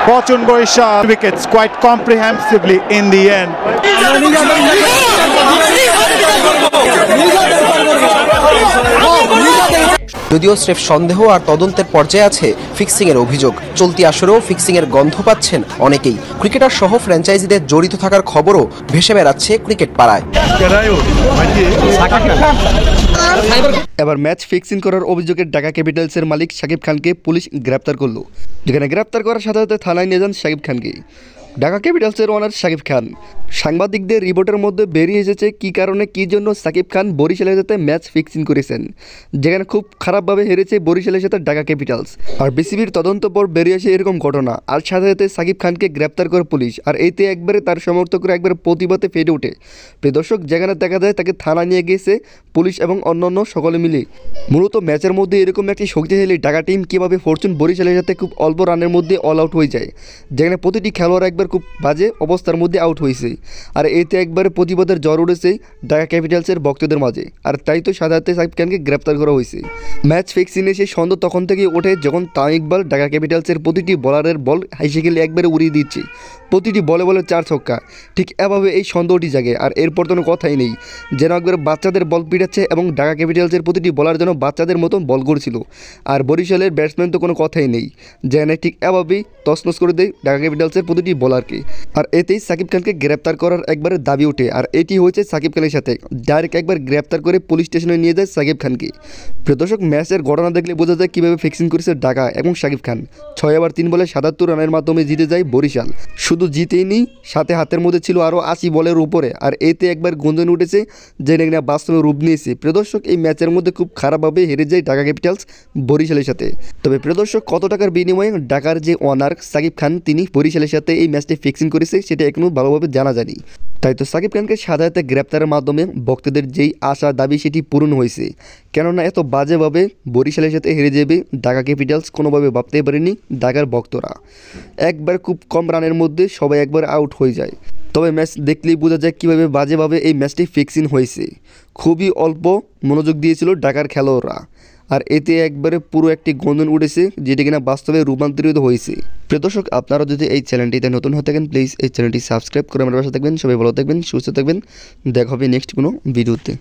Fortune Borishal wickets quite comprehensively in the end. যদিও স্রেফ সন্দেহ আর তদন্তের পর্যায়ে আছে ফিক্সিং এর অভিযোগ, চলতি আসরেও ফিক্সিং এর গন্ধ পাচ্ছেন অনেকেই। ক্রিকেটার সহ ফ্র্যাঞ্চাইজিদের জড়িত থাকার খবরও ভেসে বেড়াচ্ছে ক্রিকেট পাড়ায়। এবার ম্যাচ ফিক্সিং করার অভিযোগে ঢাকা ক্যাপিটালসের মালিক শাকিব খানকে পুলিশ গ্রেপ্তার করলো, যেখানে গ্রেপ্তার করার সাথে সাথে থানায় নিয়ে যান শাকিব খানকে। ঢাকা ক্যাপিটালসের ওনার শাকিব খান সাংবাদিকদের রিপোর্টের মধ্যে বেরিয়ে এসেছে কী কারণে কী জন্য শাকিব খান বরিশালের সাথে ম্যাচ ফিক্সিং করেছেন, যেখানে খুব খারাপভাবে হেরেছে বরিশালের সাথে ঢাকা ক্যাপিটালস। আর বিসিবির তদন্ত পর বেরিয়ে আসে এরকম ঘটনা, আর সাথে সাথে শাকিব খানকে গ্রেপ্তার করে পুলিশ। আর এতে একবারে তার সমর্থকরা একবারে প্রতিবাদে ফেটে ওঠে। প্রিয় দর্শক, যেখানে দেখা যায় তাকে থানা নিয়ে গিয়েছে পুলিশ এবং অন্যান্য সকলে মিলে। মূলত ম্যাচের মধ্যে এরকম একটি শক্তিশালী ঢাকা টিম কীভাবে ফরচুন বরিশালের সাথে খুব অল্প রানের মধ্যে অল আউট হয়ে যায়, যেখানে প্রতিটি খেলোয়াড় একবার খুব বাজে অবস্থার মধ্যে আউট হয়েছে। আর এতে একবারে প্রতিবাদের জ্বর উঠেছে ঢাকা ক্যাপিটালসের ভক্তদের মাঝে। আর তাই তো সাধারণত শাকিব খানকে গ্রেপ্তার করা হয়েছে। ম্যাচ ফিক্সিংয়ে সেই সন্দেহ তখন থেকেই ওঠে যখন তামিম ইকবাল ঢাকা ক্যাপিটালসের প্রতিটি বলারের বল হাইসে গেলে একবারে উড়িয়ে দিচ্ছে, প্রতিটি বলে বলে 4 ছক্কা। ঠিক এভাবে এই সন্দেহটি জাগে। আর এরপর কোনো কথাই নেই, যেন একবারে বাচ্চাদের বল পিটাচ্ছে এবং ঢাকা ক্যাপিটালসের প্রতিটি বলার যেন বাচ্চাদের মতন বল করছিল। আর বরিশালের ব্যাটসম্যান তো কোনো কথাই নেই, যেন ঠিক এভাবেই তছনছ করে দেয় ঢাকা ক্যাপিটালসের প্রতিটি বলারকে। আর এতেই শাকিব খানকে গ্রেপ্তার করার একবারে দাবি ওঠে। আর এটি হয়েছে শাকিব খানের সাথে, ডাইরেক্ট একবার গ্রেপ্তার করে পুলিশ স্টেশনে নিয়ে যায় শাকিব খানকে। প্রিয় দর্শক, ম্যাচের ঘটনা দেখলে বোঝা যায় কীভাবে ফিক্সিং করেছে ঢাকা এবং শাকিব খান। 6 ওভার 3 বলে 77 রানের মাধ্যমে জিতে যায় বরিশাল। শুধু জিতেই নি, সাথে হাতের মধ্যে ছিল আরও 80 বলের উপরে। আর এতে একবার গুঞ্জন উঠেছে যে না বাস্তবে রূপ নিয়েছে। প্রিয় দর্শক, এই ম্যাচের মধ্যে খুব খারাপভাবে হেরে যায় ঢাকা ক্যাপিটালস বরিশালের সাথে। তবে প্রিয় দর্শক, কত টাকার বিনিময়ে ঢাকার যে ওনার শাকিব খান তিনি বরিশালের সাথে এই ম্যাচটি ফিক্সিং করেছে সেটা এখনও ভালোভাবে জানা যায়নি। তাই তো শাকিব খানকে সাধারণত গ্রেপ্তারের মাধ্যমে ভক্তদের যেই আশা দাবি সেটি পূরণ হয়েছে। কেননা এত বাজেভাবে বরিশালের সাথে হেরে যাবে ঢাকা ক্যাপিটালস কোনোভাবে ভাবতেই পারেনি ঢাকার ভক্তরা। একবার খুব কম রানের মধ্যে সবাই একবার আউট হয়ে যায়। তবে ম্যাচ দেখলেই বোঝা যায় কীভাবে বাজেভাবে এই ম্যাচটি ফিক্সিং হয়েছে। খুবই অল্প মনোযোগ দিয়েছিল ঢাকার খেলোয়াড়রা। আর এতে একবারে পুরো একটি গন্ধন উঠেছে, যেটি কিনা বাস্তবে রূপান্তরিত হয়েছে। প্রিয় দর্শক, আপনারা যদি এই চ্যানেলটিতে নতুন হয়ে থাকেন প্লিজ এই চ্যানেলটি সাবস্ক্রাইব করে আমার পাশে থাকবেন। সবাই ভালো থাকবেন, সুস্থ থাকবেন। দেখা হবে নেক্সট কোনো ভিডিওতে।